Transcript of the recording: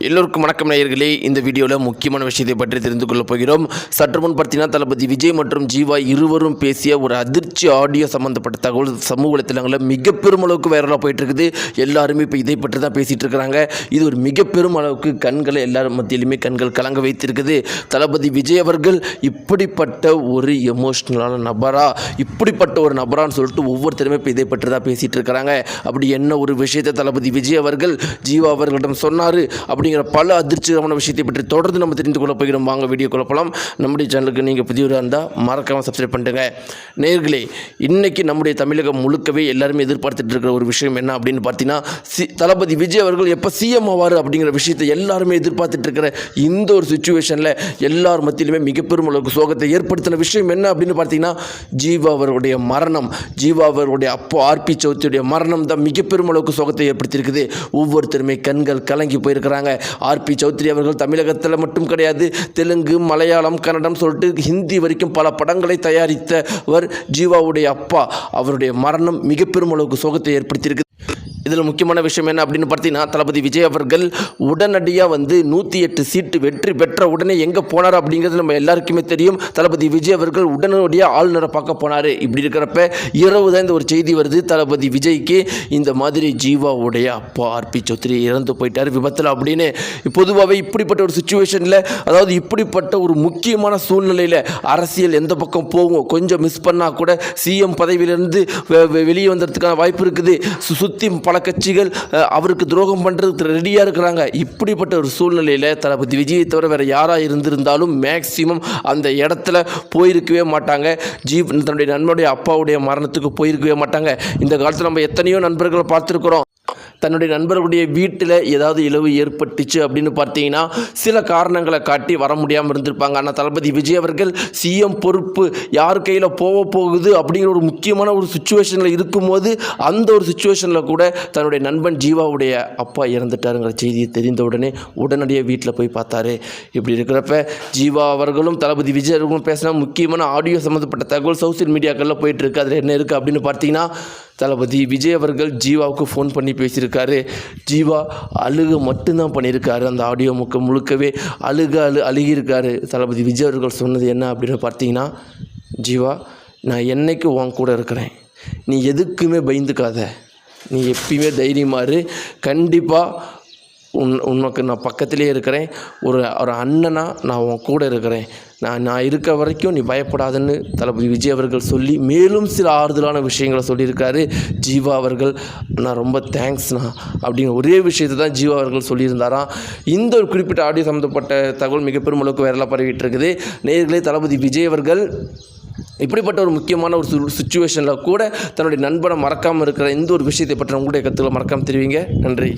எல்லோருக்கும் வணக்கம் நேயர்களே. இந்த வீடியோவில் முக்கியமான விஷயத்தை பற்றி தெரிந்து கொள்ளப் போகிறோம். சற்று முன் பார்த்தீங்கன்னா தளபதி விஜய் மற்றும் ஜீவா இருவரும் பேசிய ஒரு அதிர்ச்சி ஆடியோ சம்மந்தப்பட்ட தகவல் சமூக வலைத்தளங்களில் மிக பெரும் அளவுக்கு வைரலாக போயிட்டு இருக்குது. எல்லாருமே இப்போ இதை பற்றி தான் பேசிகிட்டு இருக்கிறாங்க. இது ஒரு மிக பெரும் அளவுக்கு கண்களை எல்லாரும் மத்தியிலுமே கண்கள் கலங்க வைத்திருக்குது. தளபதி விஜய் அவர்கள் இப்படிப்பட்ட ஒரு எமோஷ்னலான நபரா, இப்படிப்பட்ட ஒரு நபரான்னு சொல்லிட்டு ஒவ்வொருத்தருமே இப்போ இதை பற்றி தான் பேசிகிட்டு இருக்கிறாங்க. அப்படி என்ன ஒரு விஷயத்தை தளபதி விஜய் அவர்கள் ஜீவா அவர்களிடம் சொன்னார் அப்படிங்கிற பல அதிர்ச்சிகரமான விஷயத்தை பற்றி தொடர்ந்து நம்ம தெரிந்து கொள்ள போகிறோம். வாங்க வீடியோ கொள்ளப்பலாம். நம்முடைய சேனலுக்கு நீங்கள் புதியவராக இருந்தால் மறக்காமல் சப்ஸ்கிரைப் பண்ணுங்க. நேயர்களே, இன்றைக்கி நம்முடைய தமிழகம் முழுக்கவே எல்லாருமே எதிர்பார்த்துட்டு இருக்கிற ஒரு விஷயம் என்ன அப்படின்னு பார்த்தீங்கன்னா, தளபதி விஜய் அவர்கள் எப்போ சிஎம் ஆவார் அப்படிங்கிற விஷயத்தை எல்லாருமே எதிர்பார்த்துட்டு இருக்கிற இந்த ஒரு சுச்சுவேஷனில் எல்லார் மத்தியிலுமே மிக பெரும் அளவுக்கு சோகத்தை ஏற்படுத்தின விஷயம் என்ன அப்படின்னு பார்த்தீங்கன்னா, ஜீவா அவர்களுடைய மரணம். ஜீவா அவர்களுடைய அப்போ ஆர்பி சௌத்ரியுடைய மரணம் தான் மிக பெரும் அளவுக்கு சோகத்தை ஏற்படுத்தியிருக்குது. ஒவ்வொருத்தருமே கண்கள் கலங்கி போயிருக்கிறாங்க. ஆர்பி சௌத்ரி அவர்கள் தமிழகத்தில் மட்டும் கிடையாது, தெலுங்கு, மலையாளம், கன்னடம் சொல்லிட்டு ஹிந்தி வரைக்கும் பல படங்களை தயாரித்தவர் ஜீவாவுடைய அப்பா. அவருடைய மரணம் மிக பெரும் அளவுக்கு சோகத்தை ஏற்படுத்தியிருக்கு. இதில் முக்கியமான விஷயம் என்ன அப்படின்னு பார்த்தீங்கன்னா, தளபதி விஜய் அவர்கள் உடனடியாக 108 சீட்டு வெற்றி பெற்ற உடனே எங்கே போனார் அப்படிங்கிறது நம்ம எல்லாருக்குமே தெரியும். தளபதி விஜய் அவர்கள் உடனடியாக ஆளுநரை பார்க்க போனார். இப்படி இருக்கிறப்ப இரவு தான் இந்த ஒரு செய்தி வருது. தளபதி விஜய்க்கு இந்த மாதிரி ஜீவாவுடைய அப்பா ஆர்பி சௌத்ரி இறந்து போயிட்டார் விபத்தில் அப்படின்னு. பொதுவாகவே இப்படிப்பட்ட ஒரு சுச்சுவேஷனில், அதாவது இப்படிப்பட்ட ஒரு முக்கியமான சூழ்நிலையில் அரசியல் எந்த பக்கம் போகும், கொஞ்சம் மிஸ் பண்ணால் கூட சிஎம் பதவியிலிருந்து வெளியே வந்ததுக்கான வாய்ப்பு இருக்குது. சுற்றி பல கட்சிகள் அவருக்கு துரோகம் பண்ணுறதுக்கு ரெடியாக இருக்கிறாங்க. இப்படிப்பட்ட ஒரு சூழ்நிலையில் தளபதி விஜயை தவிர வேறு யாராக இருந்திருந்தாலும் மேக்சிமம் அந்த இடத்துல போயிருக்கவே மாட்டாங்க. தன்னுடைய நண்பனுடைய அப்பாவுடைய மரணத்துக்கு போயிருக்கவே மாட்டாங்க. இந்த காலத்தில் நம்ம எத்தனையோ நண்பர்களை பார்த்துருக்குறோம். தன்னுடைய நண்பர்களுடைய வீட்டில் ஏதாவது இழவு ஏற்பட்டுச்சு அப்படின்னு பார்த்தீங்கன்னா சில காரணங்களை காட்டி வர முடியாமல் இருந்திருப்பாங்க. ஆனால் தளபதி விஜய் அவர்கள் சிஎம் பொறுப்பு யார் கையில் போகுது அப்படிங்கிற ஒரு முக்கியமான ஒரு சுச்சுவேஷனில் இருக்கும்போது, அந்த ஒரு சுச்சுவேஷனில் கூட தன்னுடைய நண்பன் ஜீவாவுடைய அப்பா இறந்துட்டாருங்கிற செய்தியை தெரிந்த உடனே உடனடியாக வீட்டில் போய் பார்த்தாரு. இப்படி இருக்கிறப்ப ஜீவா அவர்களும் தளபதி விஜய் அவர்களும் பேசினா முக்கியமான ஆடியோ சம்மந்தப்பட்ட தகவல் சோசியல் மீடியாக்களில் போயிட்டுருக்கு. அதில் என்ன இருக்குது அப்படின்னு பார்த்தீங்கன்னா, தளபதி விஜய் அவர்கள் ஜீவாவுக்கு ஃபோன் பண்ணி பேசியிருக்காரு. ஜீவா அழுக மட்டும்தான் பண்ணியிருக்காரு. அந்த ஆடியோ முழுக்கவே அழுகியிருக்காரு. தளபதி விஜய் அவர்கள் சொன்னது என்ன அப்படின்னு பார்த்தீங்கன்னா, ஜீவா, நான் என்னைக்கு உன் கூட இருக்கிறேன், நீ எதுக்குமே பயந்துக்காத, நீ எப்பயுமே தைரியமாறு, கண்டிப்பாக உனக்கு நான் பக்கத்திலே இருக்கிறேன், ஒரு அண்ணனாக நான் உன் கூட இருக்கிறேன், நான் இருக்க வரைக்கும் நீ பயப்படாதுன்னு தளபதி விஜய் அவர்கள் சொல்லி மேலும் சில ஆறுதலான விஷயங்களை சொல்லியிருக்காரு. ஜீவா அவர்கள், நான் ரொம்ப தேங்க்ஸ்ண்ணா அப்படிங்கிற ஒரே விஷயத்தை தான் ஜீவா அவர்கள் சொல்லியிருந்தாராம். இந்த ஒரு குறிப்பிட்ட ஆடியோ சம்மந்தப்பட்ட தகவல் மிக பெரும் அளவுக்கு வைரலாக பரவிட்டு இருக்குது. நேயர்களே, தளபதி விஜய் அவர்கள் இப்படிப்பட்ட ஒரு முக்கியமான ஒரு சுச்சுவேஷனில் கூட தன்னுடைய நண்பனை மறக்காமல் இருக்கிற இந்த ஒரு விஷயத்தை பற்றி உங்களுடைய கருத்துக்களை மறக்காமல் தெரிவிங்க. நன்றி.